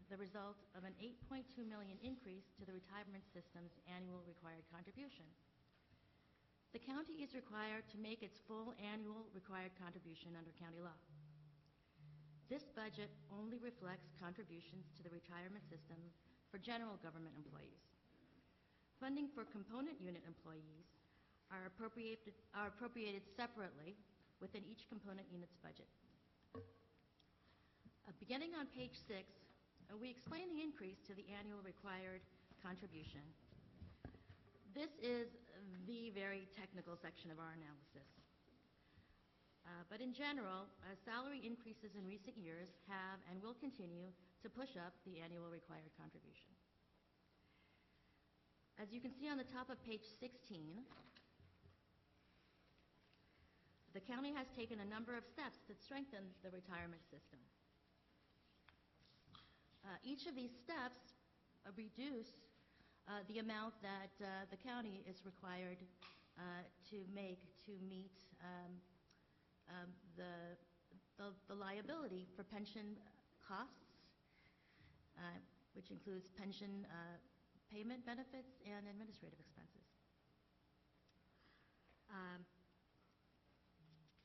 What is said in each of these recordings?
the result of an $8.2 million increase to the retirement system's annual required contribution. The county is required to make its full annual required contribution under county law. This budget only reflects contributions to the retirement system for general government employees. Funding for component unit employees are appropriated separately within each component unit's budget. Beginning on page 6, we explain the increase to the annual required contribution. This is the very technical section of our analysis. But in general, salary increases in recent years have and will continue to push up the annual required contribution. As you can see on the top of page 16, the county has taken a number of steps that strengthen the retirement system. Each of these steps reduce the amount that the county is required to make to meet the liability for pension costs, which includes pension payment benefits and administrative expenses.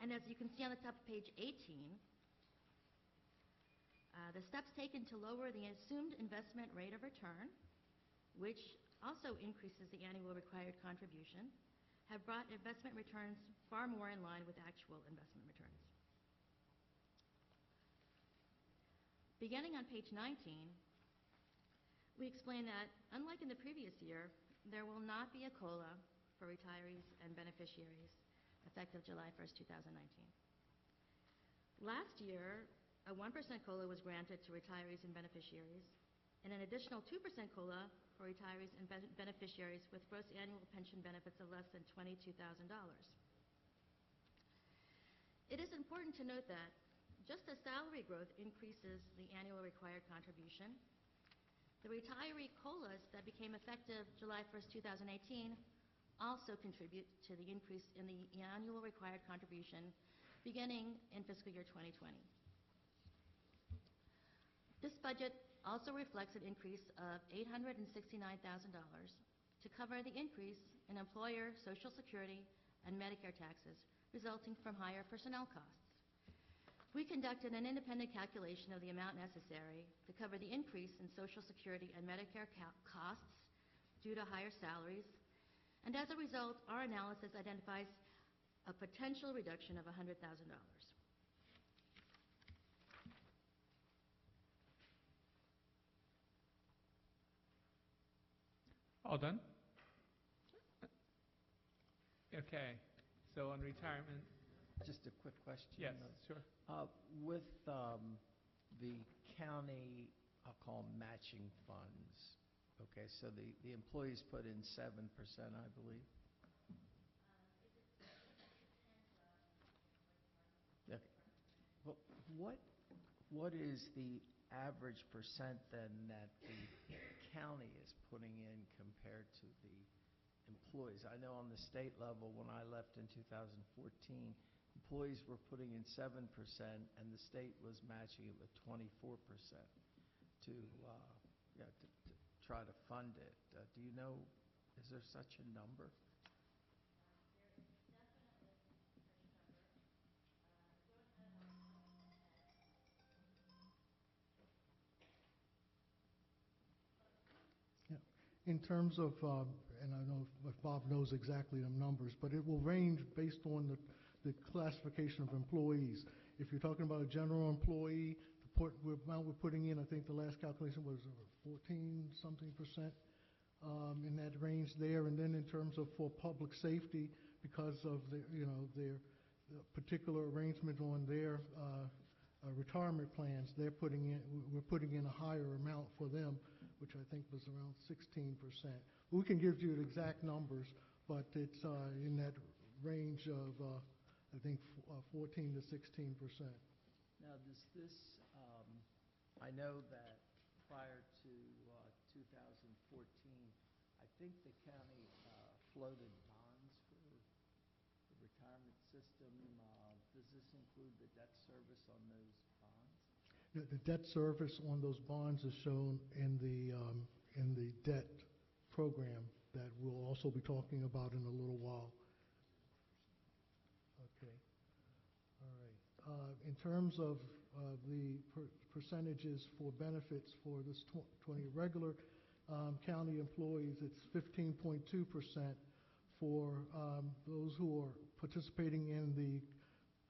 And as you can see on the top of page 18, the steps taken to lower the assumed investment rate of return, which also increases the annual required contribution, have brought investment returns far more in line with actual investment returns. Beginning on page 19, we explain that, unlike in the previous year, there will not be a COLA for retirees and beneficiaries effective July 1st, 2019. Last year, a 1% COLA was granted to retirees and beneficiaries, and an additional 2% COLA for retirees and beneficiaries with gross annual pension benefits of less than $22,000. It is important to note that just as salary growth increases the annual required contribution, the retiree COLAs that became effective July 1st, 2018 also contribute to the increase in the annual required contribution beginning in fiscal year 2020. This budget also reflects an increase of $869,000 to cover the increase in employer Social Security and Medicare taxes resulting from higher personnel costs. We conducted an independent calculation of the amount necessary to cover the increase in Social Security and Medicare costs due to higher salaries, and as a result, our analysis identifies a potential reduction of $100,000. All done? Okay. So on retirement. Just a quick question. Yes, sure. With the county, I'll call them matching funds. Okay, so the employees put in 7%, I believe. Okay. Well, what is the average percent then that the county is putting in compared to the employees? I know on the state level, when I left in 2014, employees were putting in 7%, and the state was matching it with 24% to try to fund it. Do you know, is there such a number? There is definitely such a number. Don't have Yeah. In terms of, and I don't know if Bob knows exactly the numbers, but it will range based on the classification of employees. If you're talking about a general employee, the amount we're putting in, I think the last calculation was 14-something% in that range there. And then in terms of for public safety, because of their particular arrangement on their retirement plans, we're putting in a higher amount for them, which I think was around 16%. We can give you the exact numbers, but it's in that range of I think 14 to 16%. Now, does this, I know that prior to 2014, I think the county floated bonds for the retirement system. Does this include the debt service on those bonds? The debt service on those bonds is shown in the debt program that we'll also be talking about in a little while. Okay. All right. In terms of the percentages for benefits for this 20 regular county employees, it's 15.2%. For those who are participating in the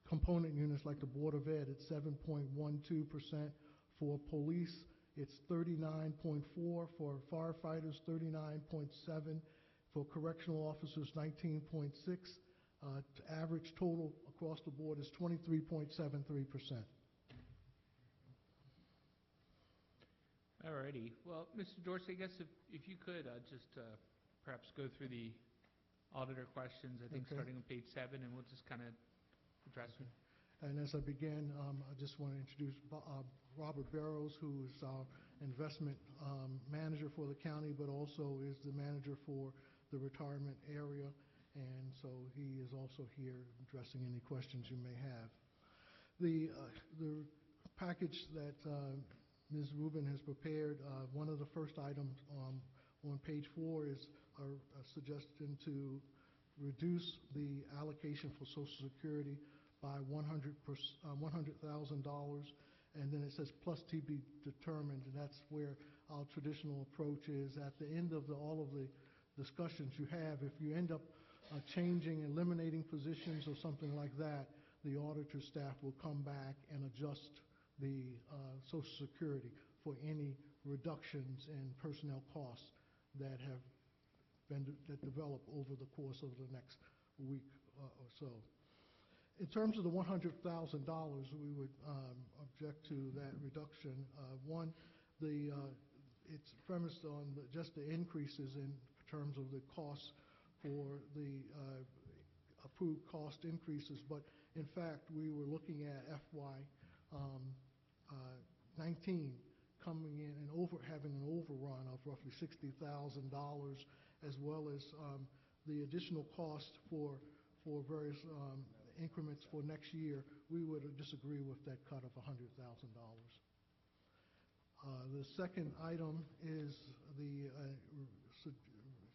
component units like the Board of Ed, it's 7.12%. For police, it's 39.4%. For firefighters, 39.7%. For correctional officers, 19.6%. Average total across the board is 23.73%. Alrighty. Well, Mr. Dorsey, I guess if you could just perhaps go through the auditor questions, I think Okay. starting on page 7, and we'll just kind of address them. And as I begin, I just want to introduce Robert Barrows, who is our investment manager for the county, but also is the manager for the retirement area. And so he is also here addressing any questions you may have. The package that Ms. Rubin has prepared, one of the first items on page 4 is a suggestion to reduce the allocation for Social Security by $100,000, and then it says plus to be determined, and that's where our traditional approach is. At the end of all of the discussions you have, if you end up changing, eliminating positions or something like that, the auditor staff will come back and adjust the Social Security for any reductions in personnel costs that have that develop over the course of the next week or so. In terms of the $100,000, we would object to that reduction. One, it's premised on just the increases in terms of the costs for the approved cost increases, but in fact, we were looking at FY 19 coming in and having an overrun of roughly $60,000, as well as the additional cost for various increments for next year. We would disagree with that cut of $100,000. The second item is the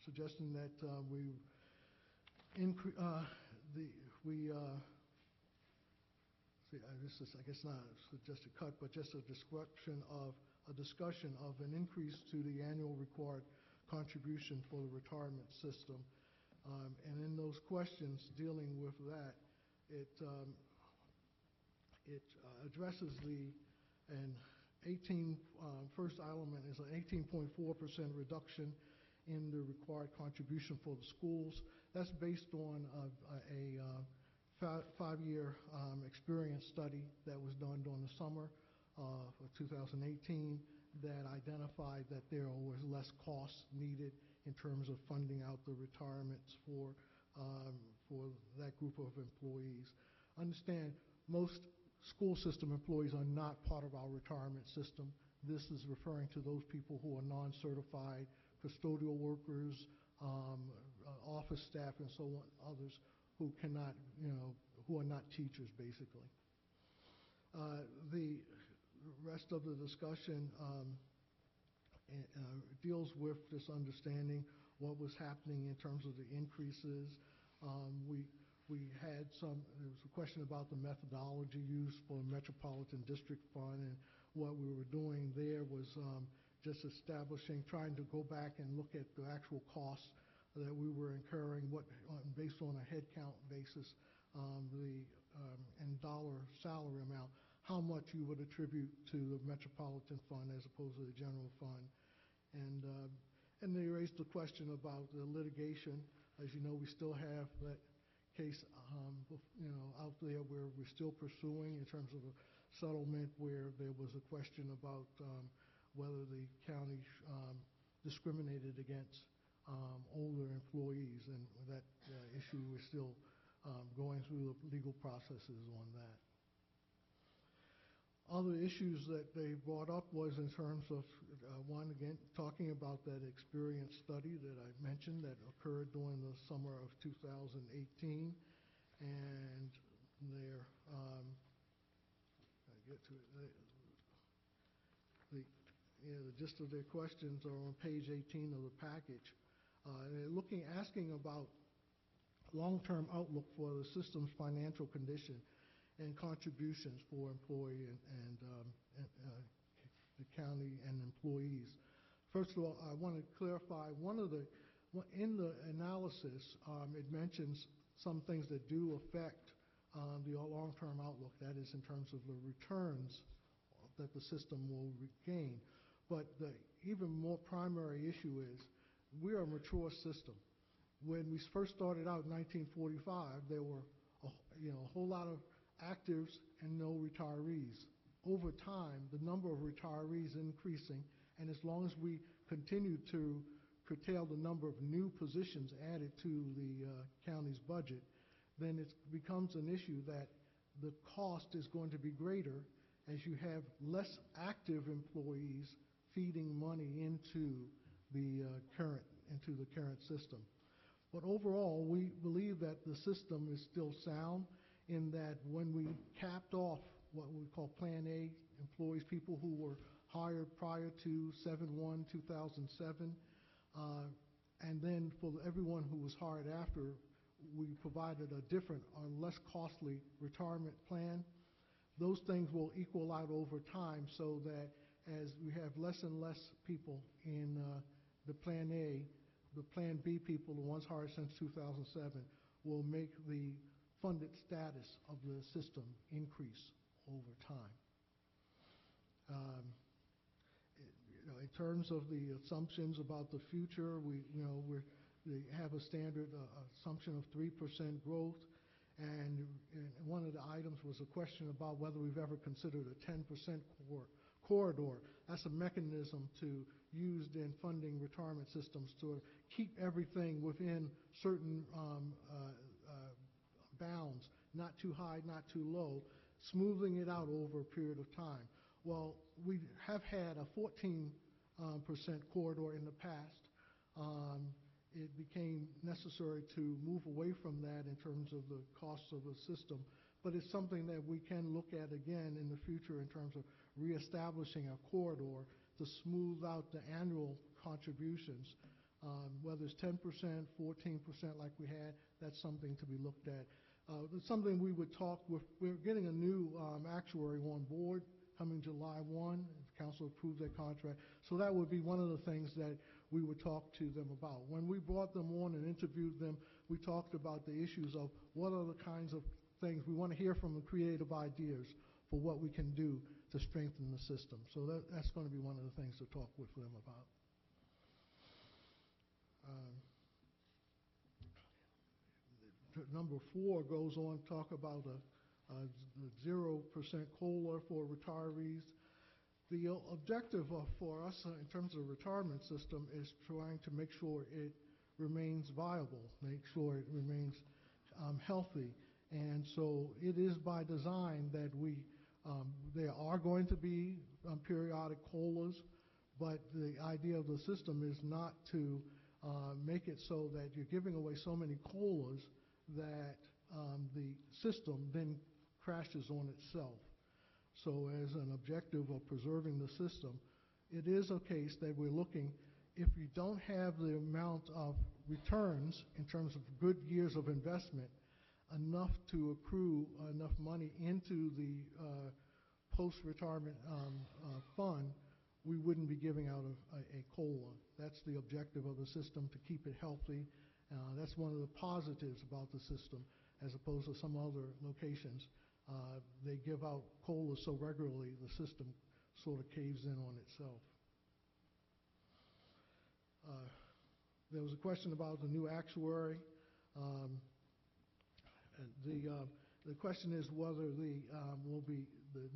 suggestion that we increase this is, I guess, not a suggested cut, but just a discussion of an increase to the annual required contribution for the retirement system. And in those questions dealing with that, it addresses first element is an 18.4% reduction in the required contribution for the schools. That's based on a 5-year experience study that was done during the summer of 2018 that identified that there was less cost needed in terms of funding out the retirements for that group of employees. Understand, most school system employees are not part of our retirement system. This is referring to those people who are non-certified, custodial workers, office staff, and so on, others who cannot, who are not teachers, basically. The rest of the discussion deals with this understanding what was happening in terms of the increases. There was a question about the methodology used for Metropolitan District Fund, and what we were doing there was just trying to go back and look at the actual costs that we were incurring, based on a head count basis, and dollar salary amount, how much you would attribute to the Metropolitan Fund as opposed to the general fund. And they raised the question about the litigation. As you know, we still have that case out there where we're still pursuing in terms of a settlement, where there was a question about whether the county discriminated against older employees, and that issue is still going through the legal processes on that. Other issues that they brought up was in terms of, one, again, talking about that experience study that I mentioned that occurred during the summer of 2018, and there, I get to it, the gist of their questions are on page 18 of the package. And they're asking about long-term outlook for the system's financial condition and contributions for employee and the county and employees. First of all, I want to clarify in the analysis, it mentions some things that do affect the long-term outlook. That is in terms of the returns that the system will regain. But the even more primary issue is we're a mature system. When we first started out in 1945, there were a whole lot of actives and no retirees. Over time, the number of retirees increasing, and as long as we continue to curtail the number of new positions added to the county's budget, then it becomes an issue that the cost is going to be greater as you have less active employees feeding money into the current system. But overall, we believe that the system is still sound in that when we capped off what we call Plan A employees, people who were hired prior to 7/1/2007, and then for everyone who was hired after, we provided a different or less costly retirement plan. Those things will equal out over time so that as we have less and less people in the Plan A, the Plan B people, the ones hired since 2007, will make the funded status of the system increase over time. In terms of the assumptions about the future, they have a standard assumption of 3% growth, and one of the items was a question about whether we've ever considered a 10% corridor. That's a mechanism used in funding retirement systems to keep everything within certain bounds, not too high, not too low, smoothing it out over a period of time. Well, we have had a 14% corridor in the past. It became necessary to move away from that in terms of the costs of the system, but it's something that we can look at again in the future in terms of reestablishing a corridor to smooth out the annual contributions. Whether it's 10%, 14% like we had, that's something to be looked at. It's something we would talk with. We're getting a new actuary on board coming July 1. The council approved their contract. So that would be one of the things that we would talk to them about. When we brought them on and interviewed them, we talked about the issues of what are the kinds of things we want to hear from them, creative ideas for what we can do to strengthen the system. So that's going to be one of the things to talk with them about. Number 4 goes on to talk about the 0% COLA for retirees. The objective for us in terms of the retirement system is trying to make sure it remains viable, make sure it remains healthy. And so it is by design that there are going to be periodic COLAs, but the idea of the system is not to make it so that you're giving away so many COLAs that the system then crashes on itself. So as an objective of preserving the system, it is a case that we're looking, if you don't have the amount of returns in terms of good years of investment, enough to accrue enough money into the post-retirement fund, we wouldn't be giving out a COLA. That's the objective of the system, to keep it healthy. That's one of the positives about the system, as opposed to some other locations. They give out COLAs so regularly, the system sort of caves in on itself. There was a question about the new actuary. The question is whether the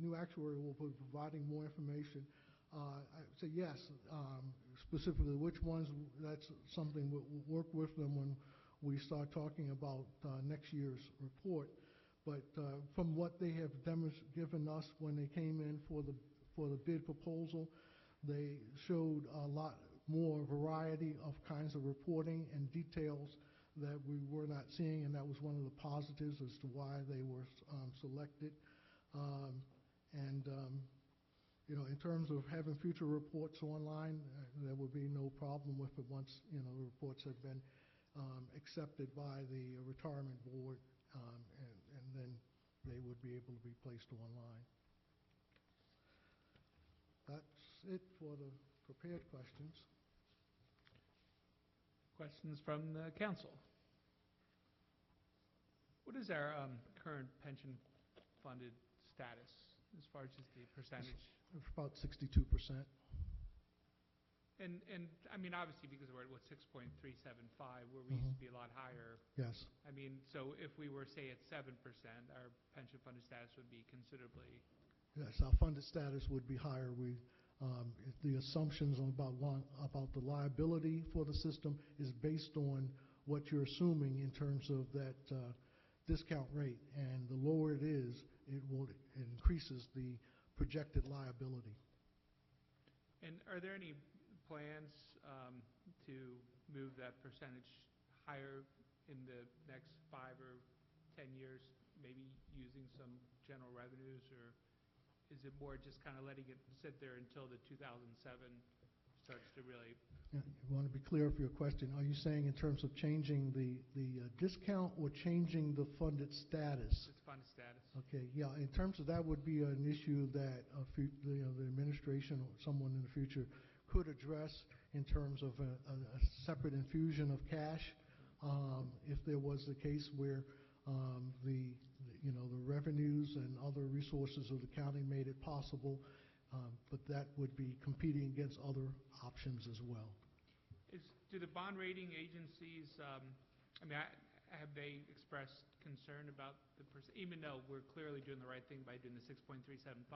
new actuary will be providing more information. I'd say yes. Specifically, which ones, that's something we'll work with them when we start talking about next year's report. But from what they have given us when they came in for the bid proposal, they showed a lot more variety of kinds of reporting and details that we were not seeing, and that was one of the positives as to why they were selected. in terms of having future reports online, there would be no problem with it once, the reports have been accepted by the retirement board, and then they would be able to be placed online. That's it for the prepared questions. Questions from the council? What is our current pension funded status as far as just the percentage? It's about 62%. And I mean, obviously, because we're at, 6.375, where we used to be a lot higher. Yes. I mean, so if we were, say, at 7%, our pension funded status would be considerably... Yes, our funded status would be higher. The assumptions about the liability for the system is based on what you're assuming in terms of that discount rate. And the lower it is, it increases the projected liability. And are there any plans to move that percentage higher in the next 5 or 10 years, maybe using some general revenues, or is it more just kind of letting it sit there until the 2007 starts to really... Yeah, I want to be clear for your question. Are you saying in terms of changing the discount or changing the funded status? It's funded status. Okay, yeah, in terms of that would be an issue that the administration or someone in the future could address in terms of a separate infusion of cash, if there was the case where the revenues and other resources of the county made it possible, but that would be competing against other options as well. Do the bond rating agencies, have they expressed concern about the even though we're clearly doing the right thing by doing the 6.375,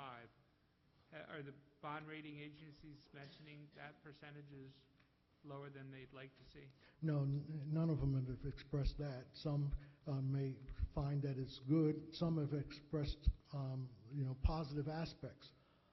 are the bond rating agencies mentioning that percentage is lower than they'd like to see? No, none of them have expressed that. Some may find that it's good. Some have expressed, positive aspects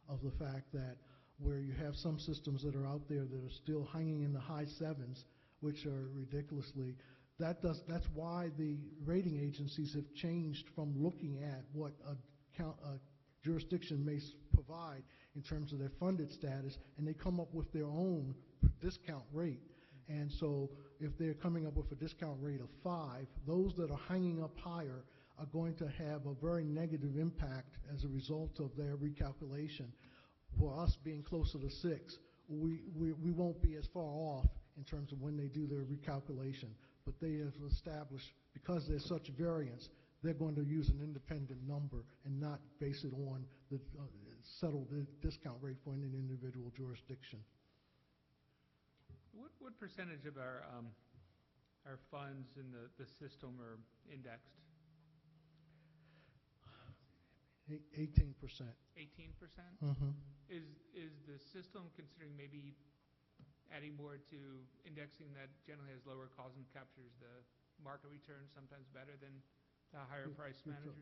of the fact that where you have some systems that are out there that are still hanging in the high 7s, which are ridiculously, that's why the rating agencies have changed from looking at what a jurisdiction may provide in terms of their funded status, and they come up with their own discount rate. And so if they're coming up with a discount rate of 5, those that are hanging up higher are going to have a very negative impact as a result of their recalculation. For us being closer to 6, we won't be as far off in terms of when they do their recalculation, but they have established, because there's such variance, they're going to use an independent number and not base it on the settled discount rate for any individual jurisdiction. What percentage of our funds in the system are indexed? 18%. 18%? Mm-hmm. Is the system considering maybe adding more to indexing that generally has lower cost and captures the market return sometimes better than the higher price managers?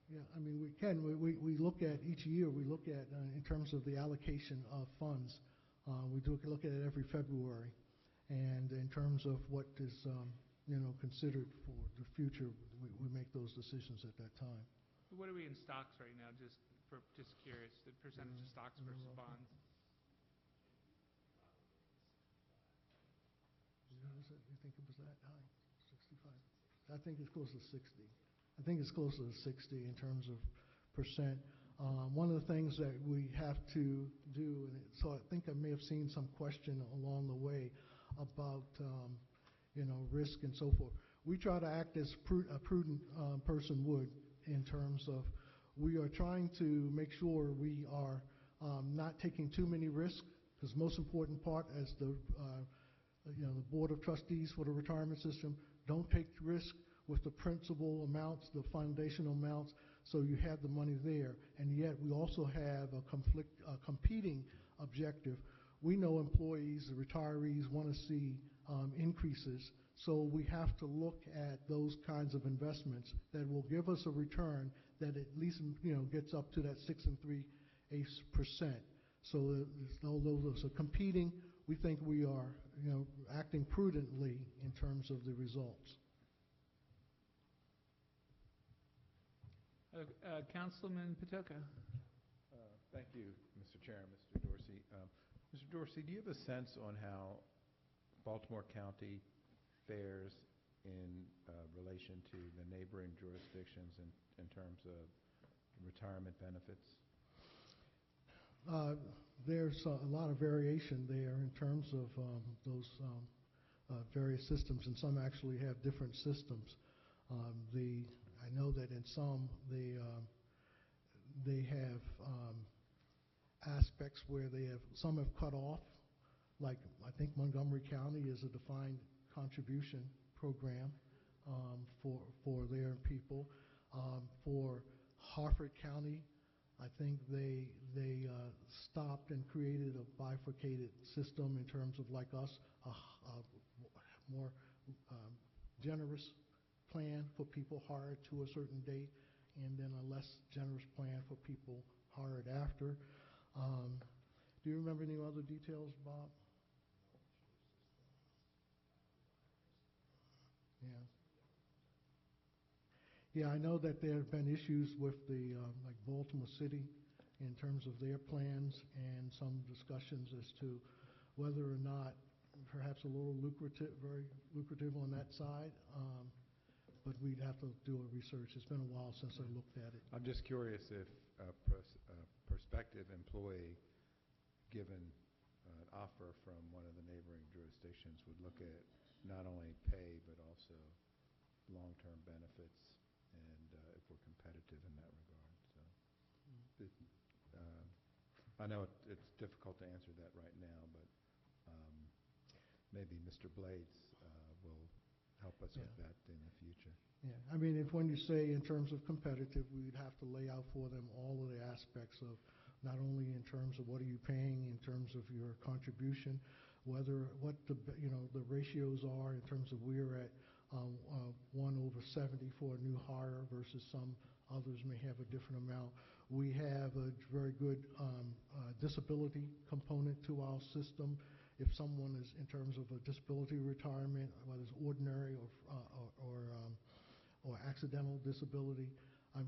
Yeah, I mean, we can. We look at each year, we look at in terms of the allocation of funds. We look at it every February. And in terms of what is, considered for the future, we make those decisions at that time. What are we in stocks right now, just curious, the percentage of stocks versus bonds? You think it was that high? 65? I think it's close to 60. I think it's closer to 60 in terms of percent. One of the things that we have to do, and so I think I may have seen some question along the way about, risk and so forth. We try to act as a prudent person would in terms of we are trying to make sure we are not taking too many risks, because most important part as the Board of Trustees for the retirement system, don't take risk with the principal amounts, the foundational amounts, so you have the money there. And yet we also have a competing objective. We know employees, the retirees want to see increases, so we have to look at those kinds of investments that will give us a return that at least gets up to that 6 3/8%. So although those are competing, we think we are acting prudently in terms of the results. Councilman Patoka. Thank you, Mr. Chair, Mr. Dorsey. Mr. Dorsey, do you have a sense on how Baltimore County fares in relation to the neighboring jurisdictions in terms of retirement benefits? There's a lot of variation there in terms of those various systems, and some actually have different systems. I know that in some they have aspects where some have cut off, like I think Montgomery County is a defined contribution program for their people. For Harford County, I think they stopped and created a bifurcated system in terms of, like us, a more generous plan for people hired to a certain date, and then a less generous plan for people hired after. Do you remember any other details, Bob? Yeah. Yeah, I know that there have been issues with the like Baltimore City in terms of their plans, and some discussions as to whether or not perhaps a little lucrative, very lucrative on that side. But we'd have to do a research. It's been a while since I looked at it. I'm just curious if a prospective employee, given an offer from one of the neighboring jurisdictions, would look at not only pay but also long-term benefits, and if we're competitive in that regard. So, I know it's difficult to answer that right now, but maybe Mr. Blades will help us with that in the future. Yeah, I mean, if when you say in terms of competitive, we'd have to lay out for them all of the aspects of not only in terms of what are you paying in terms of your contribution, what the ratios are in terms of we're at 1/70 for a new hire versus some others may have a different amount. We have a very good disability component to our system. If someone is in terms of a disability retirement, whether it's ordinary or accidental disability,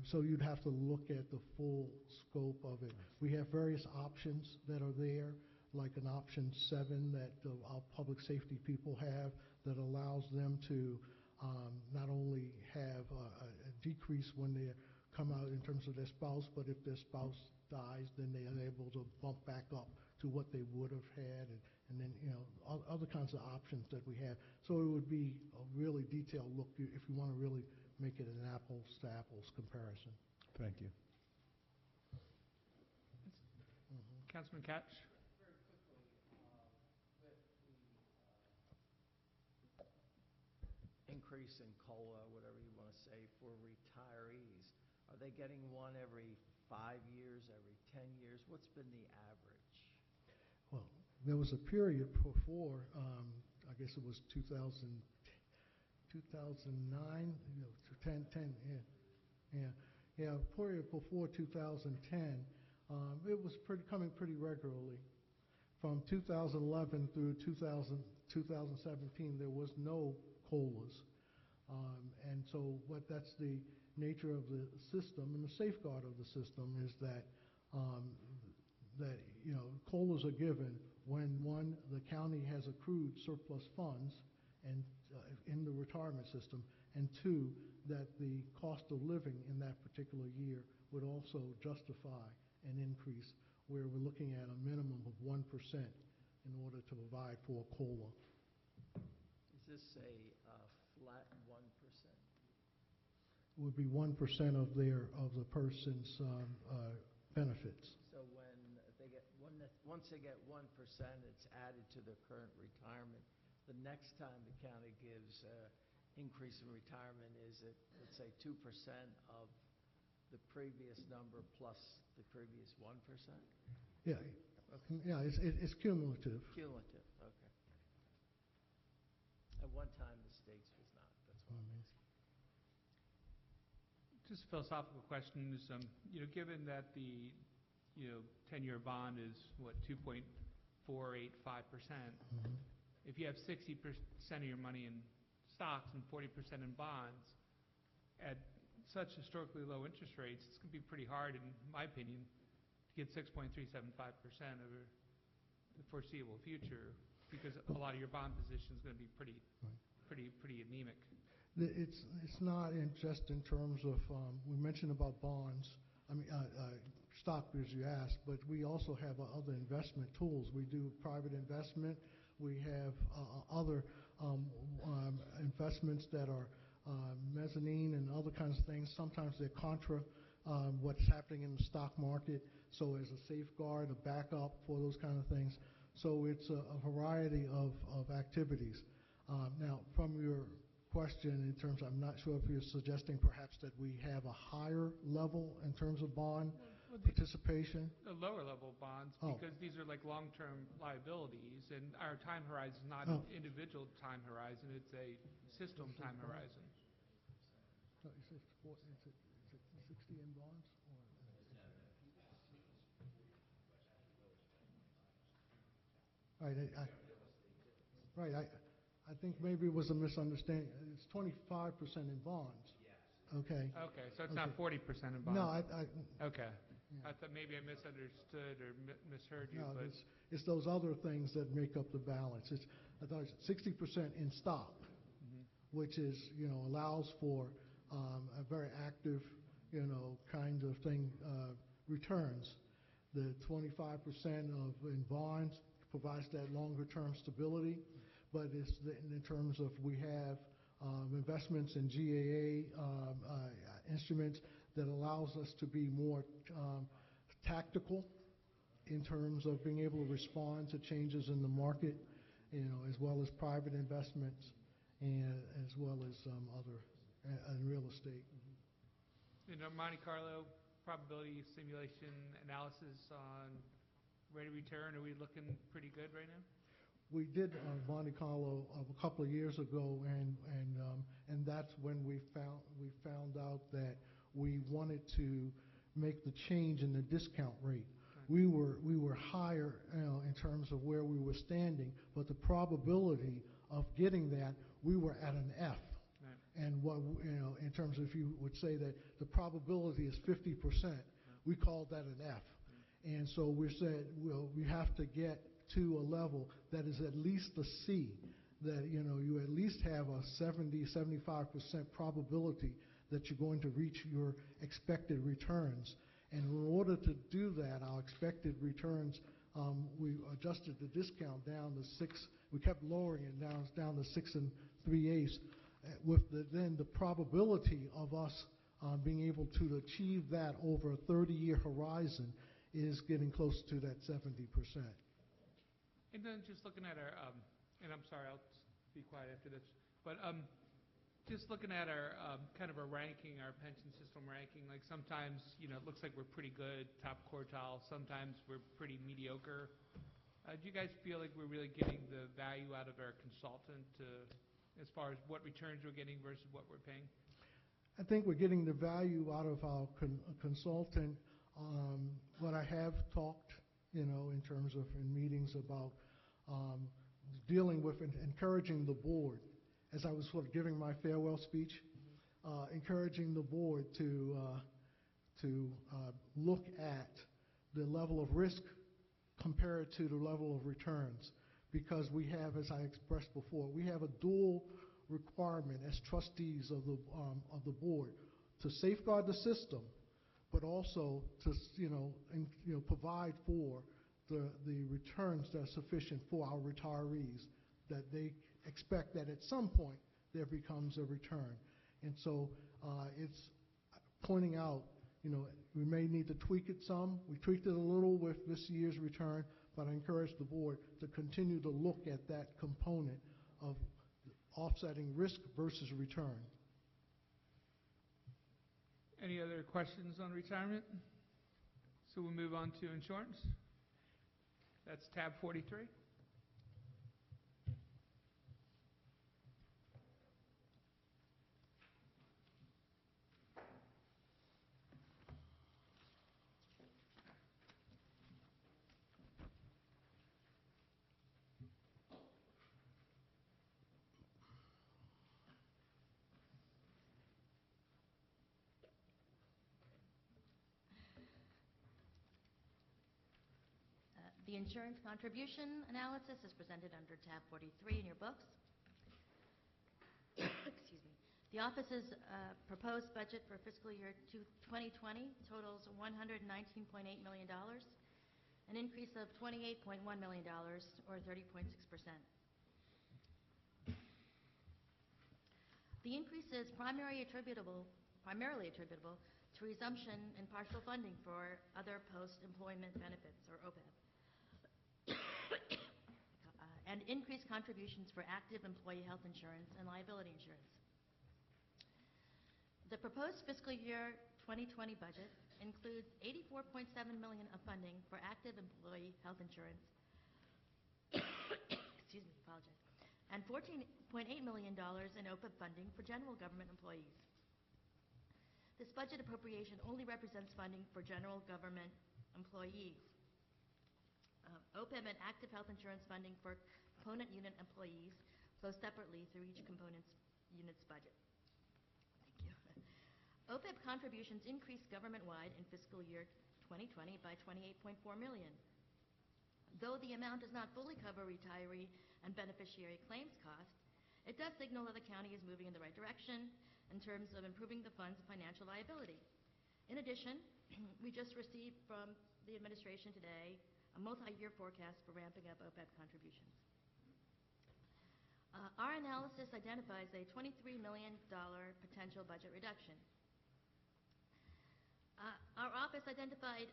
so you'd have to look at the full scope of it. We have various options that are there, like an option 7 that our public safety people have that allows them to not only have a decrease when they come out in terms of their spouse, but if their spouse dies, then they are able to bump back up to what they would have had, and then, other kinds of options that we have. So it would be a really detailed look if you want to really make it an apples-to-apples comparison. Thank you. Councilman Catch? Very quickly, with the increase in COLA, whatever you want to say, for retirees, are they getting one every 5 years, every 10 years? What's been the average? Well, there was a period before, I guess it was 2009, 10, yeah, period before 2010, it was coming pretty regularly. From 2011 through 2017, there was no COLAs. And so that's the nature of the system, and the safeguard of the system is that COLAs are given when the county has accrued surplus funds and in the retirement system, and 2, that the cost of living in that particular year would also justify an increase, where we're looking at a minimum of 1% in order to provide for a COLA. Is this a flat 1%? Would be 1% of the person's benefits. So once they get 1%, it's added to their current retirement. The next time the county gives increase in retirement, is it, let's say, 2% of the previous number plus the previous 1%? Yeah, Okay. yeah, it's cumulative. Cumulative, okay. At one time, the states was not. That's what I'm asking. Just philosophical questions. Given that the 10-year bond is, 2.485%, if you have 60% of your money in stocks and 40% in bonds, at such historically low interest rates, it's going to be pretty hard, in my opinion, get 6.375% over the foreseeable future, because a lot of your bond position is going to be pretty anemic. It's not just in terms of, we mentioned about bonds, stock, as you asked, but we also have other investment tools. We do private investment. We have other investments that are mezzanine and other kinds of things. Sometimes they're contra what's happening in the stock market, so as a safeguard, a backup for those kind of things. So it's a variety of activities. Now, from your question in terms, I'm not sure if you're suggesting perhaps that we have a higher level in terms of bond participation. The lower level bonds, Oh. because these are like long-term liabilities, and our time horizon is not Oh. an individual time horizon, it's a system time horizon. No, is it 60 in bonds? I think maybe it was a misunderstanding. It's 25% in bonds. Okay. Okay, so it's Okay. not 40% in bonds? No, Okay. yeah. I thought maybe I misunderstood or misheard you, No, but... it's those other things that make up the balance. I thought it's 60% in stock, Mhm. which is, allows for a very active, kind of thing, returns. The 25% in bonds provides that longer-term stability, but it's in terms of we have investments in GAA instruments that allows us to be more tactical in terms of being able to respond to changes in the market, as well as private investments and as well as other and real estate. In our Monte Carlo probability simulation analysis on rate of return, are we looking pretty good right now? We did Monte Carlo a couple of years ago, and that's when we found out that we wanted to make the change in the discount rate. Okay. We were higher, in terms of where we were standing, but the probability of getting that, we were at an F. Right. And what, in terms of, if you would say that the probability is 50%, we called that an F. And so we said, well, we have to get to a level that is at least a C, that, you at least have a 75% probability that you're going to reach your expected returns. And in order to do that, our expected returns, we adjusted the discount down to 6. We kept lowering it down to 6 3/8, with then the probability of us being able to achieve that over a 30-year horizon is getting close to that 70%. And then just looking at our, and I'm sorry, I'll be quiet after this, but just looking at our kind of our ranking, our pension system ranking, like sometimes, it looks like we're pretty good, top quartile, sometimes we're pretty mediocre. Do you guys feel like we're really getting the value out of our consultant as far as what returns we're getting versus what we're paying? I think we're getting the value out of our consultant. What I have talked, in terms of in meetings about dealing with and encouraging the board, as I was sort of giving my farewell speech, encouraging the board to look at the level of risk compared to the level of returns. Because we have, as I expressed before, we have a dual requirement as trustees of the board to safeguard the system, but also to provide for the returns that are sufficient for our retirees, that they expect that at some point there becomes a return. And so it's pointing out, we may need to tweak it some. We tweaked it a little with this year's return, but I encourage the board to continue to look at that component of offsetting risk versus return. Any other questions on retirement? So we'll move on to insurance. That's tab 43. The insurance contribution analysis is presented under tab 43 in your books. Excuse me. The office's proposed budget for fiscal year 2020 totals $119.8 million, an increase of $28.1 million, or 30.6%. The increase is primarily attributable to resumption in partial funding for other post-employment benefits, or OPEB, and increased contributions for active employee health insurance and liability insurance. The proposed fiscal year 2020 budget includes $84.7 million of funding for active employee health insurance, excuse me, apologize, and $14.8 million in OPEB funding for general government employees. This budget appropriation only represents funding for general government employees. OPEB and active health insurance funding for component unit employees flow separately through each component's unit's budget. Thank you. OPEB contributions increased government-wide in fiscal year 2020 by $28.4 million. Though the amount does not fully cover retiree and beneficiary claims costs, it does signal that the county is moving in the right direction in terms of improving the fund's financial viability. In addition, we just received from the administration today a multi-year forecast for ramping up OPEB contributions. Our analysis identifies a $23 million potential budget reduction. Our office identified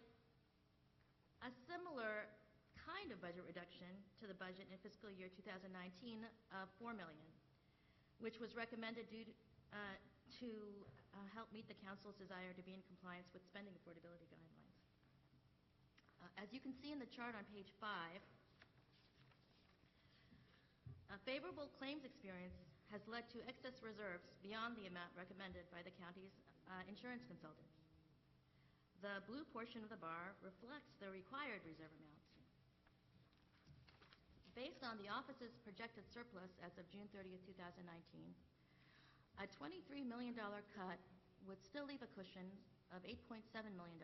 a similar kind of budget reduction to the budget in fiscal year 2019 of $4 million, which was recommended due to help meet the council's desire to be in compliance with spending affordability guidelines. As you can see in the chart on page 5, a favorable claims experience has led to excess reserves beyond the amount recommended by the county's insurance consultant. The blue portion of the bar reflects the required reserve amounts. Based on the office's projected surplus as of June 30th, 2019, a $23 million cut would still leave a cushion of $8.7 million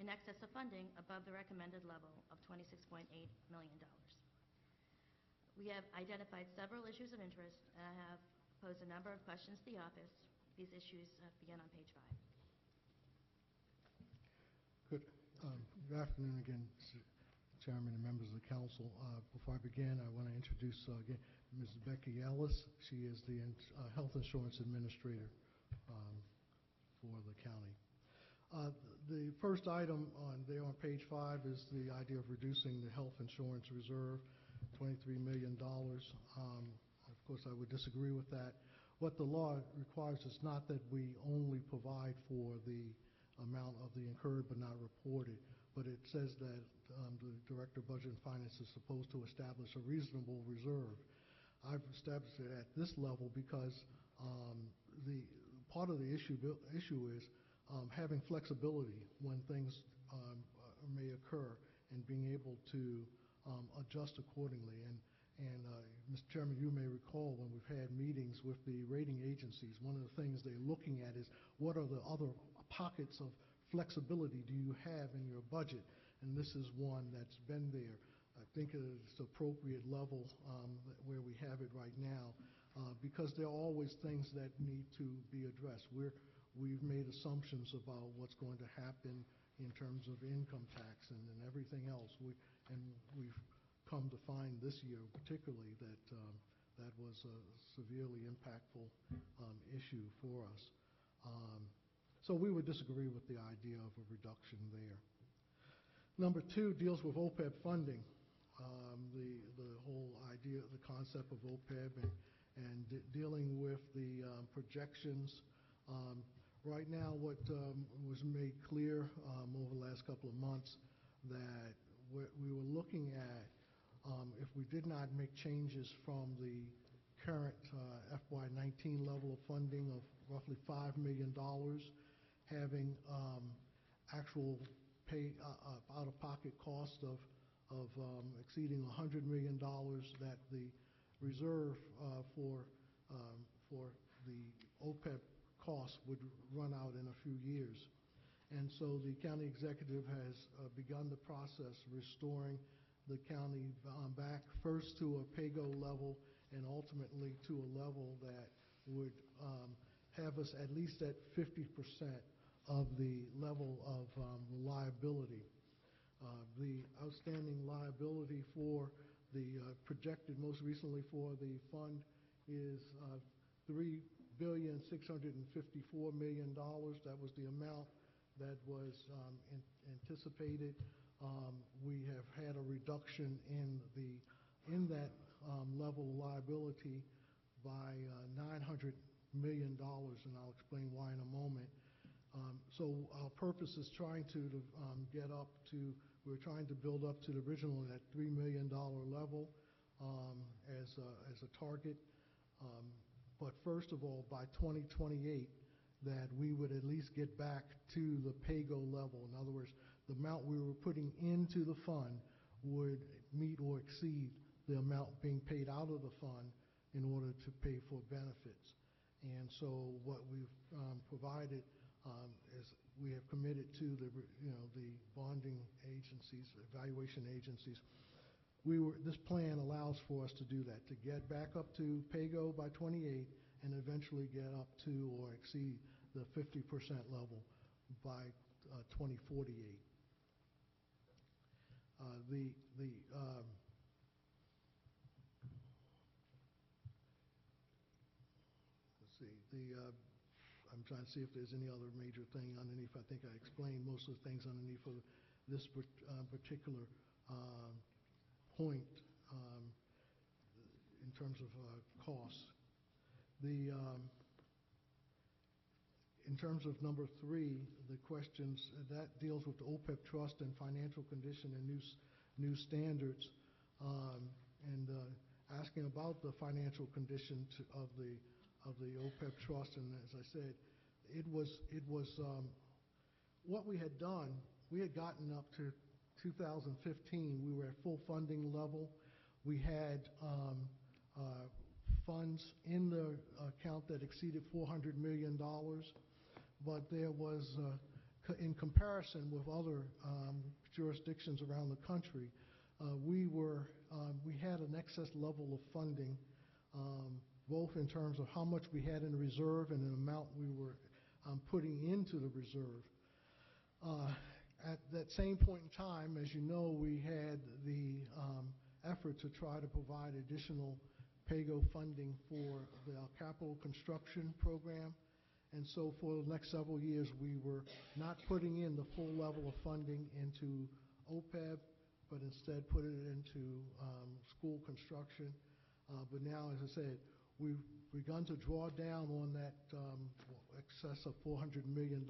in excess of funding above the recommended level of $26.8 million. We have identified several issues of interest, and I have posed a number of questions to the office. These issues begin on page 5. Good afternoon again, Chairman and members of the council. Before I begin, I want to introduce again Ms. Becky Ellis. She is the health insurance administrator for the county. The first item there on page 5 is the idea of reducing the health insurance reserve, $23 million. Of course, I would disagree with that. What the law requires is not that we only provide for the amount of the incurred but not reported, but it says that the Director of Budget and Finance is supposed to establish a reasonable reserve. I've established it at this level because the part of the issue is having flexibility when things may occur and being able to adjust accordingly. And Mr. Chairman, you may recall when we've had meetings with the rating agencies, one of the things they're looking at is what are the other pockets of flexibility do you have in your budget? And this is one that's been there. I think it's appropriate level where we have it right now because there are always things that need to be addressed. We've made assumptions about what's going to happen in terms of income tax and everything else. We've come to find this year particularly that that was a severely impactful issue for us. So we would disagree with the idea of a reduction there. Number 2 deals with OPEB funding. The whole idea, the concept of OPEB and dealing with the projections. Right now, what was made clear over the last couple of months that we were looking at, if we did not make changes from the current FY19 level of funding of roughly $5 million, having actual pay out-of-pocket cost of exceeding $100 million, that the reserve for the OPEB cost would run out in a few years. And so the county executive has begun the process restoring the county back first to a PAYGO level and ultimately to a level that would have us at least at 50% of the level of liability. The outstanding liability for the projected most recently for the fund is $3,654,000,000. That was the amount that was anticipated. We have had a reduction in that level of liability by $900 million, and I'll explain why in a moment. So our purpose is trying to get up to, we're trying to build up to the original, that $3 million level as a target. But first of all, by 2028, that we would at least get back to the PAYGO level. In other words, the amount we were putting into the fund would meet or exceed the amount being paid out of the fund in order to pay for benefits. And so what we've provided is we have committed to the bonding agencies, evaluation agencies. This plan allows for us to do that, to get back up to PAYGO by 28 and eventually get up to or exceed the 50% level by 2048. I'm trying to see if there's any other major thing underneath. I think I explained most of the things underneath of this particular point in terms of costs. In terms of number 3, the questions, that deals with the OPEB trust and financial condition and new standards, and asking about the financial condition of the OPEB trust. And as I said, it was what we had done. We had gotten up to 2015. We were at full funding level. We had funds in the account that exceeded $400 million, but there was, in comparison with other jurisdictions around the country, we had an excess level of funding, both in terms of how much we had in the reserve and the amount we were putting into the reserve. At that same point in time, as you know, we had the effort to try to provide additional PAYGO funding for the capital construction program. And so for the next several years, we were not putting in the full level of funding into OPEB, but instead putting it into school construction. But now, as I said, we've begun to draw down on that excess of $400 million.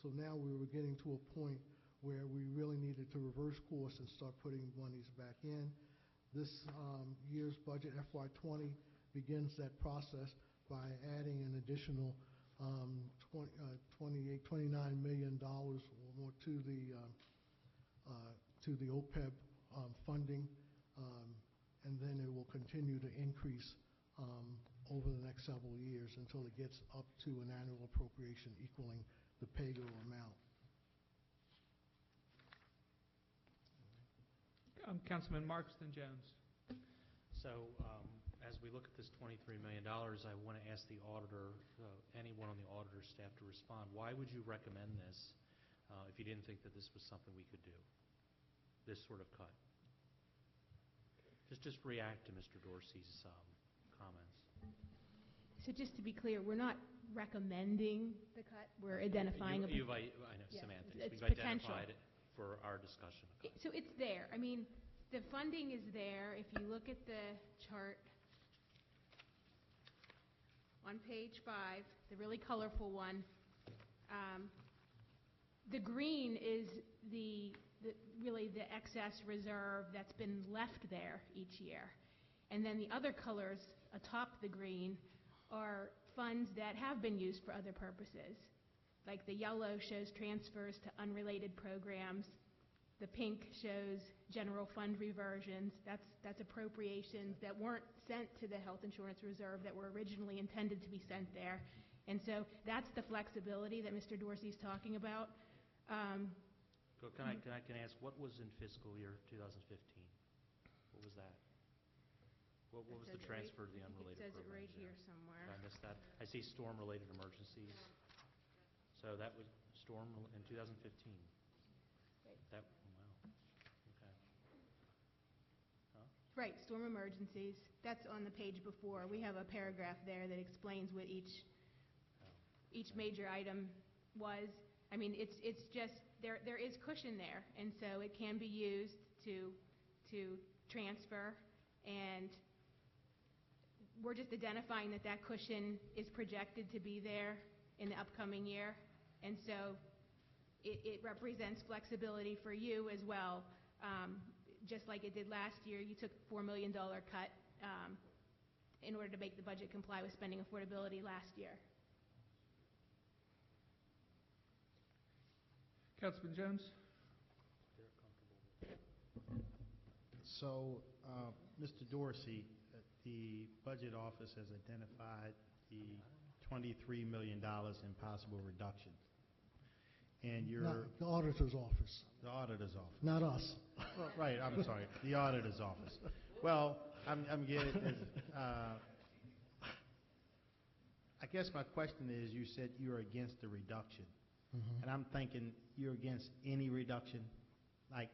So now we were getting to a point where we really needed to reverse course and start putting monies back in. This year's budget, FY20, begins that process by adding an additional $29 million or more to the OPEB funding, and then it will continue to increase over the next several years until it gets up to an annual appropriation equaling the PAYGO amount. Councilman Markston Jones. So as we look at this $23 million, I want to ask the auditor, anyone on the auditor's staff to respond. Why would you recommend this if you didn't think that this was something we could do, this sort of cut? Just react to Mr. Dorsey's comments. So just to be clear, we're not recommending the cut. We're identifying I know, yeah, semantics. it's We've potential. identified it for our discussion. So it's there. I mean, the funding is there. If you look at the chart on page 5, the really colorful one, the green is really the excess reserve that's been left there each year. And then the other colors atop the green are funds that have been used for other purposes. Like the yellow shows transfers to unrelated programs. The pink shows general fund reversions. That's appropriations that weren't sent to the health insurance reserve that were originally intended to be sent there. And so that's the flexibility that Mr. Dorsey's talking about. Can I ask, what was in fiscal year 2015? was that? What was the It says it right- transfer to the I think unrelated it says it programs right here there? somewhere. Did I miss that? I see storm-related emergencies. So that was storm in 2015. Right. That, wow, okay. Huh? Right, storm emergencies. That's on the page before. We have a paragraph there that explains what each major item was. I mean, it's just, there is cushion there, and so it can be used to transfer, and we're just identifying that that cushion is projected to be there in the upcoming year, and so it represents flexibility for you as well. Just like it did last year, you took a $4 million cut in order to make the budget comply with spending affordability last year. Councilman Jones? So, Mr. Dorsey, the Budget Office has identified the $23 million in possible reductions. And The auditor's office, the auditor's office. not us. Well, right, I'm sorry, the auditor's office. Well, I'm getting, I guess my question is, you said you're against the reduction. Mhm. And I'm thinking you're against any reduction, like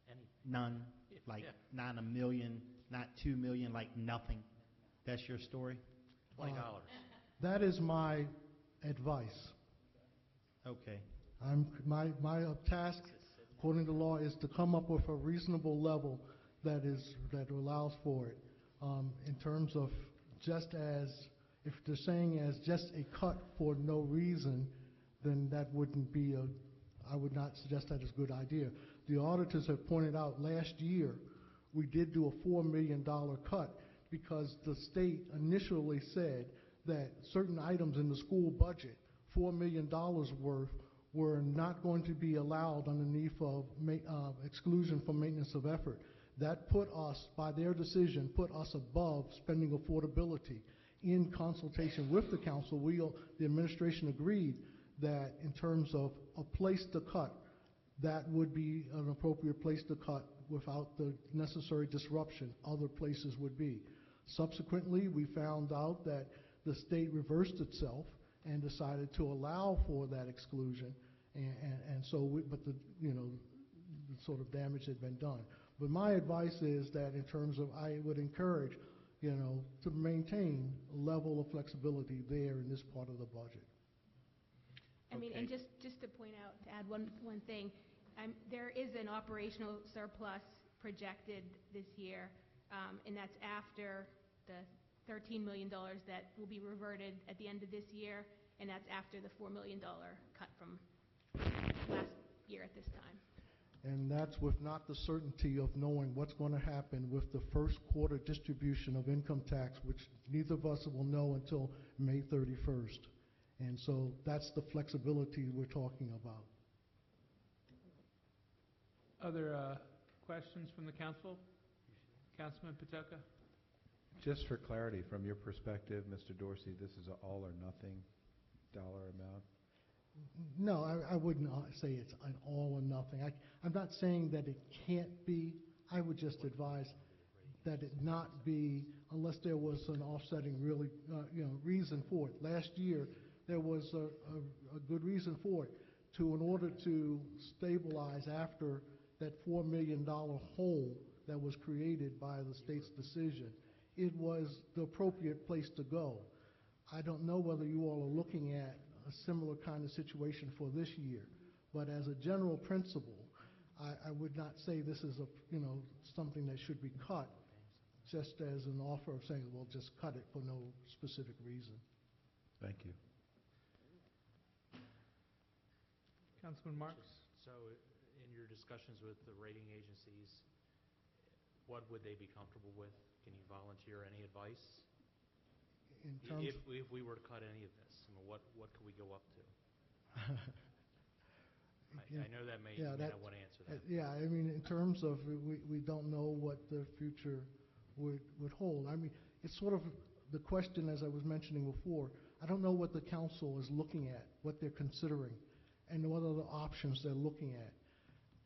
Any? none, like Yeah. not $1 million, not $2 million, like nothing. That's your story? $20. That is my advice. Okay. My task, according to law, is to come up with a reasonable level that allows for it. In terms of just as, if they're saying as just a cut for no reason, then that wouldn't be I would not suggest that is a good idea. The auditors have pointed out last year, we did do a $4 million cut because the state initially said that certain items in the school budget, $4 million worth, were not going to be allowed underneath of exclusion from maintenance of effort. That put us, by their decision, put us above spending affordability. In consultation with the council, the administration agreed that in terms of a place to cut, that would be an appropriate place to cut without the necessary disruption other places would be. Subsequently, we found out that the state reversed itself and decided to allow for that exclusion, and so, the sort of damage had been done. But my advice is that in terms of, I would encourage, to maintain a level of flexibility there in this part of the budget. I mean, Okay. and just to point out, to add one thing, there is an operational surplus projected this year, and that's after the $13 million that will be reverted at the end of this year, and that's after the $4 million cut from last year at this time. And that's with not the certainty of knowing what's going to happen with the first quarter distribution of income tax, which neither of us will know until May 31st. And so that's the flexibility we're talking about. Other questions from the council? Councilman Patoka? Just for clarity, from your perspective, Mr. Dorsey, this is an all or nothing dollar amount? No, I wouldn't say it's an all or nothing. I'm not saying that it can't be. I would just advise that it not be unless there was an offsetting really, reason for it. Last year, there was a good reason for it. In order to stabilize after that $4 million hole that was created by the state's decision, it was the appropriate place to go. I don't know whether you all are looking at a similar kind of situation for this year, but as a general principle, I would not say this is something that should be cut just as an offer of saying, well, just cut it for no specific reason. Thank you. Councilman Marks? So in your discussions with the rating agencies, what would they be comfortable with? Can you volunteer any advice? In terms If we were to cut any of this, I mean, what could we go up to? I know that you may not want to answer that. Yeah, I mean, in terms of, we don't know what the future would hold. I mean, it's sort of the question, as I was mentioning before, I don't know what the council is looking at, what they're considering, and what other options they're looking at.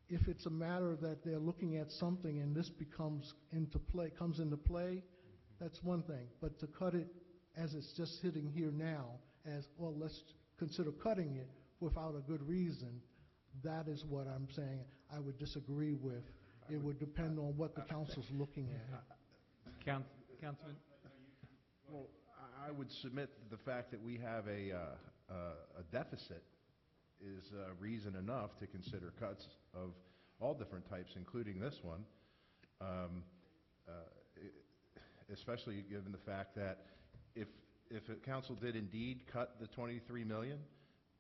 If it's a matter that they're looking at something and this comes into play, that's one thing. But to cut it as it's just sitting here now, as, well, let's consider cutting it without a good reason, that is what I'm saying I would disagree with. It would depend on what the council's looking at. Councilman? Well, I would submit the fact that we have a deficit is reason enough to consider cuts of all different types, including this one, especially given the fact that if the council did indeed cut the 23 million,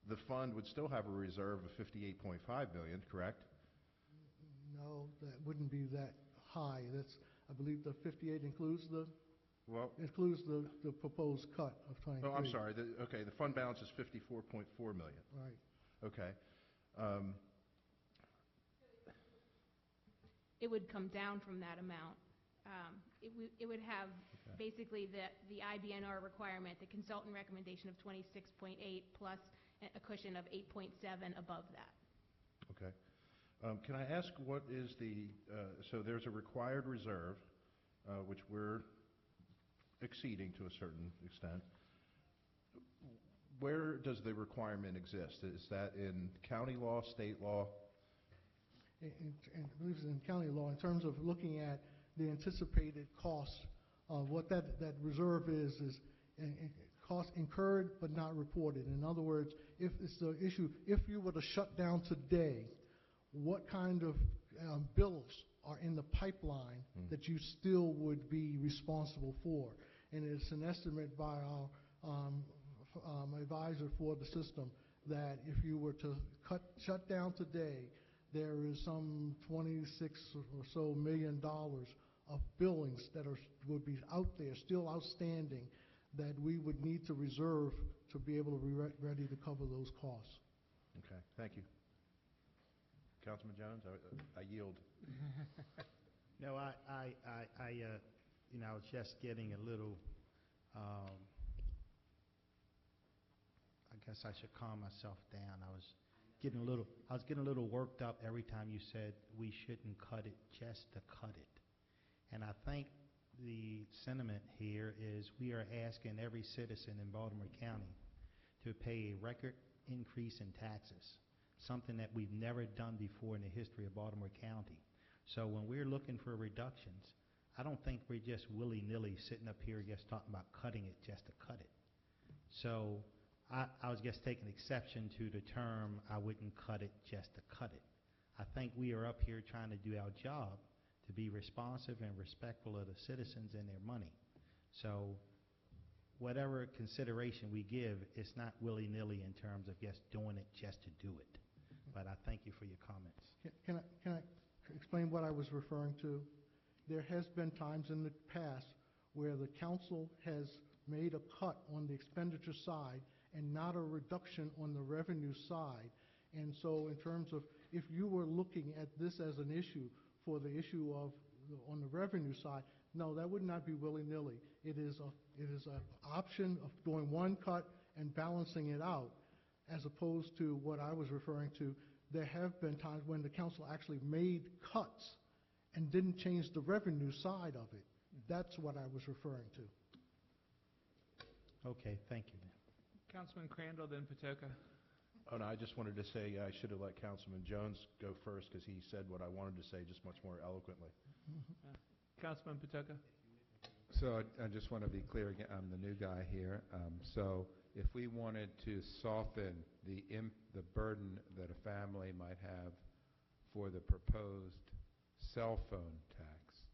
the fund would still have a reserve of 58.5 million, correct? No, that wouldn't be that high. That's, I believe the 58 includes the proposed cut of 23. Oh, I'm sorry. Okay, the fund balance is 54.4 million. Right. Okay. It would come down from that amount. It would have basically the IBNR requirement, the consultant recommendation of 26.8 plus a cushion of 8.7 above that. Okay. Can I ask what is so there's a required reserve, which we're exceeding to a certain extent. Where does the requirement exist? Is that in county law, state law? I believe it's in county law in terms of looking at the anticipated cost of what that reserve is cost incurred but not reported. In other words, if it's the issue, if you were to shut down today, what kind of bills are in the pipeline that you still would be responsible for? And it's an estimate by our advisor for the system that if you were to shut down today, there is some $26 or so million of billings that would be out there, still outstanding, that we would need to reserve to be able to be ready to cover those costs. Okay, thank you. Councilman Jones, I yield. No, I was just getting a little, I guess I should calm myself down. I was getting a little worked up every time you said we shouldn't cut it just to cut it. And I think the sentiment here is we are asking every citizen in Baltimore County to pay a record increase in taxes, something that we've never done before in the history of Baltimore County. So when we're looking for reductions, I don't think we're just willy-nilly sitting up here just talking about cutting it just to cut it. So I was just taking exception to the term, I wouldn't cut it just to cut it. I think we are up here trying to do our job to be responsive and respectful of the citizens and their money. So whatever consideration we give, it's not willy-nilly in terms of just doing it just to do it. But I thank you for your comments. Can I explain what I was referring to? There has been times in the past where the council has made a cut on the expenditure side and not a reduction on the revenue side. And so in terms of, if you were looking at this as an issue for the issue of, on the revenue side, no, that would not be willy-nilly. It is an option of doing one cut and balancing it out, as opposed to what I was referring to. There have been times when the council actually made cuts and didn't change the revenue side of it. That's what I was referring to. Okay, thank you. Councilman Crandall, then Patoka. Oh, no, I just wanted to say I should have let Councilman Jones go first because he said what I wanted to say just much more eloquently. Councilman Patoka. So I just want to be clear again, I'm the new guy here. So if we wanted to soften the burden that a family might have for the proposed cell phone tax,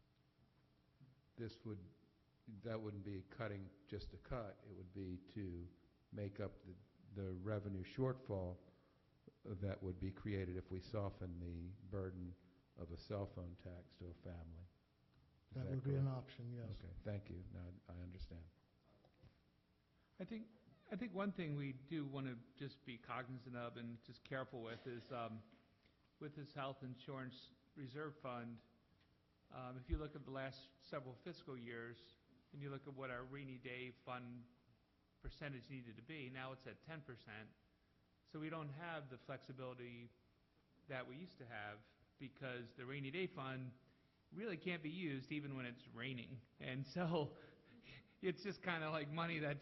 that wouldn't be cutting just a cut. It would be to make up the revenue shortfall that would be created if we soften the burden of a cell phone tax to a family. That would be an option, yes. Okay, thank you. Now I understand. I think one thing we do want to just be cognizant of and just careful with is with this health insurance reserve fund, if you look at the last several fiscal years and you look at what our rainy day fund percentage needed to be, now it's at 10%. So we don't have the flexibility that we used to have because the rainy day fund really can't be used even when it's raining. And so it's just kind of like money that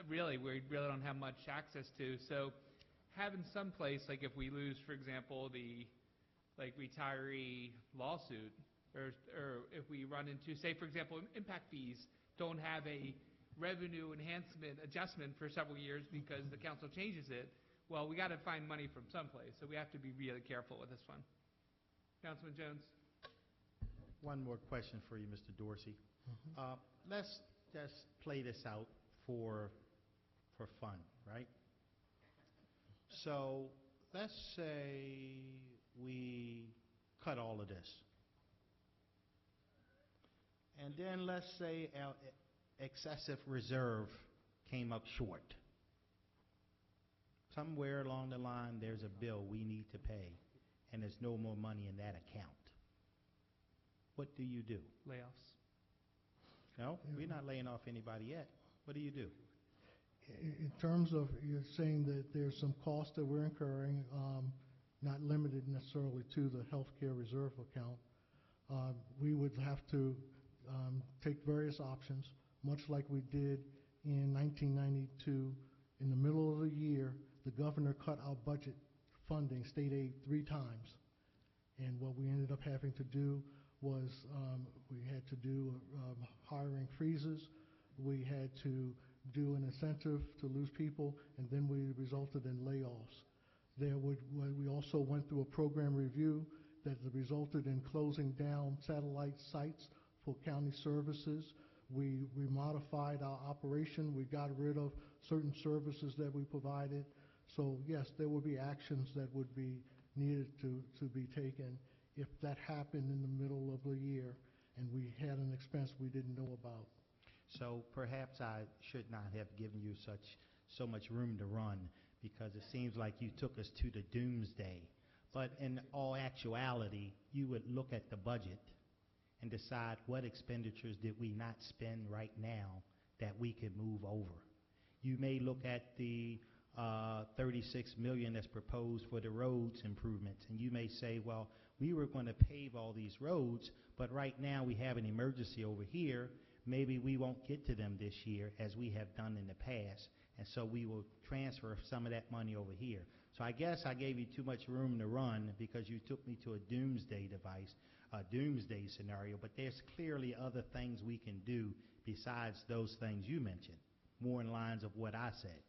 really we really don't have much access to. So having some place, like if we lose, for example, the retiree lawsuit, or if we run into, say, for example, impact fees don't have a revenue enhancement adjustment for several years because the council changes it, well, we got to find money from someplace. So we have to be really careful with this one. Councilman Jones? One more question for you, Mr. Dorsey. Let's just play this out for fun, right? So let's say we cut all of this. And then let's say our excessive reserve came up short. Somewhere along the line, there's a bill we need to pay, and there's no more money in that account. What do you do? Layoffs. No, we're not laying off anybody yet. What do you do? In terms of, you're saying that there's some costs that we're incurring, not limited necessarily to the healthcare reserve account. We would have to take various options, much like we did in 1992. In the middle of the year, the governor cut our budget funding, state aid, 3 times. And what we ended up having to do was we had to do hiring freezes. We had to do an incentive to lose people, and then we resulted in layoffs. We also went through a program review that resulted in closing down satellite sites for county services. We modified our operation. We got rid of certain services that we provided. So yes, there would be actions that would be needed to be taken if that happened in the middle of the year and we had an expense we didn't know about. So perhaps I should not have given you so much room to run, because it seems like you took us to the doomsday. But in all actuality, you would look at the budget and decide what expenditures did we not spend right now that we could move over. You may look at the $36 million that's proposed for the roads improvements, and you may say, well, we were going to pave all these roads, but right now we have an emergency over here. Maybe we won't get to them this year as we have done in the past, and so we will transfer some of that money over here. So I guess I gave you too much room to run because you took me to a doomsday scenario, but there's clearly other things we can do besides those things you mentioned, more in lines of what I said.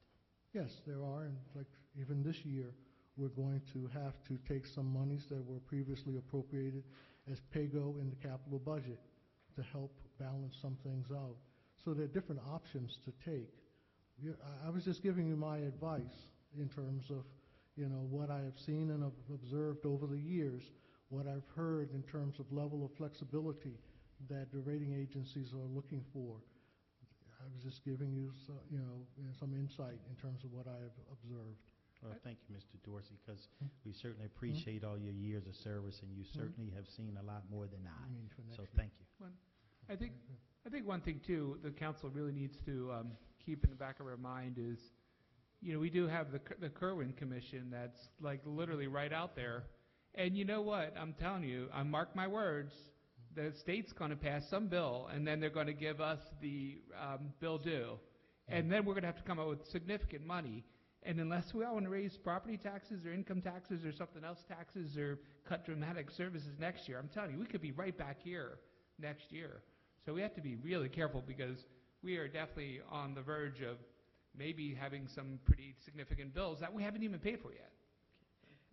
Yes, there are, and like even this year, we're going to have to take some monies that were previously appropriated as PAYGO in the capital budget to help balance some things out. So there are different options to take. I was just giving you my advice in terms of, what I have seen and observed over the years, what I've heard in terms of level of flexibility that the rating agencies are looking for. I was just giving you, some insight in terms of what I have observed. Well, thank you, Mr. Dorsey, because we certainly appreciate all your years of service, and you certainly have seen a lot more than I. So thank you. I think one thing, too, the council really needs to keep in the back of our mind is, we do have the Kerwin Commission that's like literally right out there. And you know what? I'm telling you, mark my words, the state's going to pass some bill, and then they're going to give us the bill due. And then we're going to have to come up with significant money. And unless we all want to raise property taxes or income taxes or something else taxes or cut dramatic services next year, I'm telling you, we could be right back here next year. So we have to be really careful because we are definitely on the verge of maybe having some pretty significant bills that we haven't even paid for yet.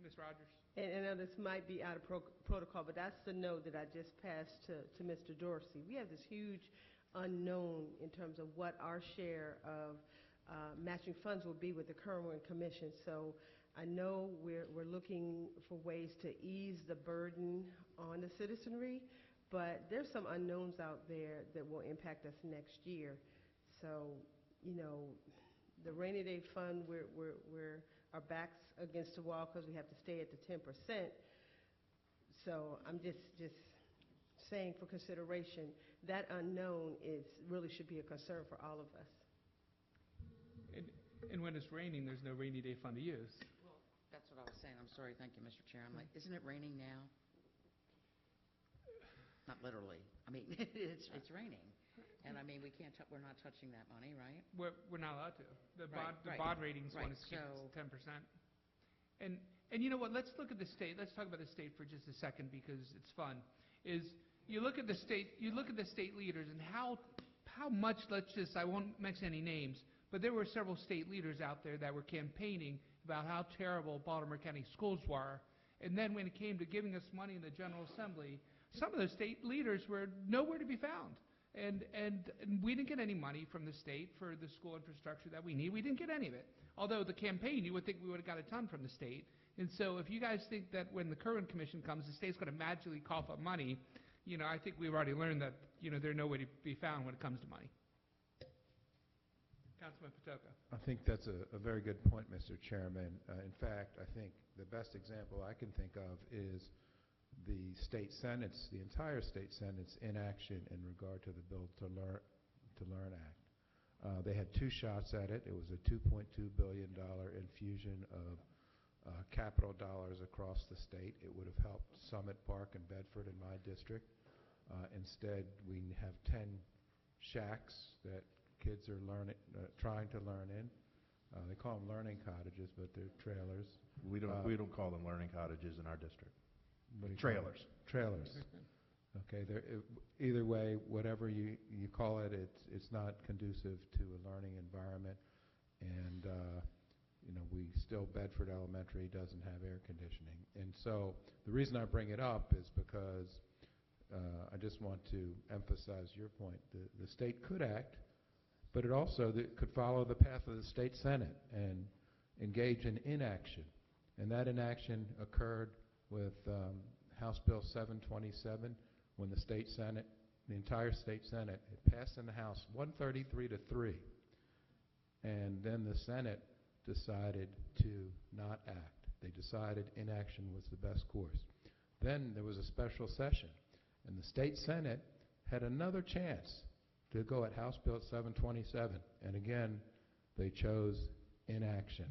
Ms. Rogers? And I know this might be out of protocol, but that's the note that I just passed to Mr. Dorsey. We have this huge unknown in terms of what our share of matching funds will be with the Kerwin Commission. So I know we're looking for ways to ease the burden on the citizenry, but there's some unknowns out there that will impact us next year. So, the rainy day fund, we're our backs against the wall because we have to stay at the 10%. So I'm just saying for consideration, that unknown really should be a concern for all of us. And when it's raining, there's no rainy day fund to use. Well, that's what I was saying. I'm sorry. Thank you, Mr. Chair. I'm like, isn't it raining now? not literally. I mean, it's raining. And I mean, we're not touching that money, right? We're not allowed to. The Right, bond ratings right, want us to keep so- it to 10%. And you know what, let's look at the state, let's talk about the state for just a second because it's fun, is you look at the state leaders and how much, I won't mention any names, but there were several state leaders out there that were campaigning about how terrible Baltimore County schools were. And then when it came to giving us money in the General Assembly, some of those state leaders were nowhere to be found. And we didn't get any money from the state for the school infrastructure that we need. We didn't get any of it. Although the campaign, you would think we would have got a ton from the state. And so if you guys think that when the current commission comes, the state's going to magically cough up money, I think we've already learned that, they're nowhere to be found when it comes to money. Councilman Patoka. I think that's a very good point, Mr. Chairman. In fact, I think the best example I can think of is the state senate's, the entire state senate's inaction in regard to the Build to Learn Act. They had two shots at it. It was a $2.2 billion infusion of capital dollars across the state. It would have helped Summit Park and Bedford in my district. Instead, we have 10 shacks that kids are trying to learn in. They call them learning cottages, but they're trailers. We don't call them learning cottages in our district. Trailers. Trailers. Okay. Either way, whatever you call it, it's not conducive to a learning environment, and Bedford Elementary doesn't have air conditioning. And so the reason I bring it up is because I just want to emphasize your point. The state could act, but it also could follow the path of the state senate and engage in inaction. And that inaction occurred with House Bill 727 when the state senate, the entire state senate, it passed in the House 133 to 3. And then the Senate decided to not act. They decided inaction was the best course. Then there was a special session, and the state Senate had another chance to go at House Bill 727, and again, they chose inaction.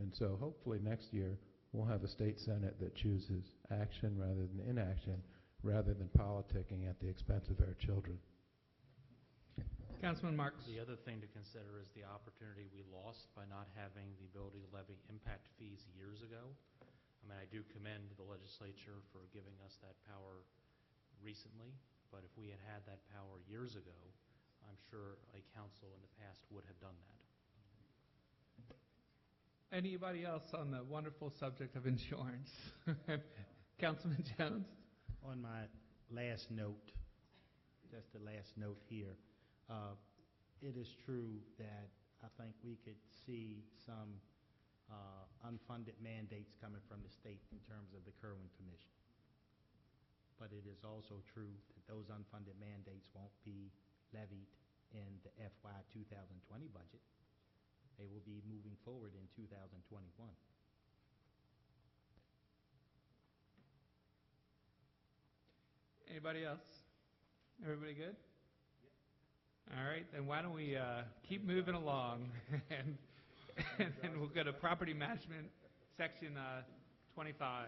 And so hopefully next year, we'll have a state Senate that chooses action rather than inaction, rather than politicking at the expense of our children. Councilman Marks. The other thing to consider is the opportunity we lost by not having the ability to levy impact fees years ago. I mean, I do commend the legislature for giving us that power recently, but if we had had that power years ago, I'm sure a council in the past would have done that. Anybody else on the wonderful subject of insurance? Councilman Jones. On my last note, just the last note here, it is true that I think we could see some unfunded mandates coming from the state in terms of the Kerwin Commission. But it is also true that those unfunded mandates won't be levied in the FY 2020 budget. They will be moving forward in 2021. Anybody else? Everybody good? All right, then why don't we keep moving along, and then we'll go to property management, section 25.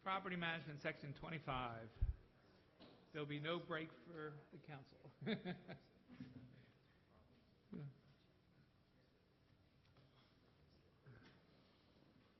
Property management, section 25. There'll be no break for the council.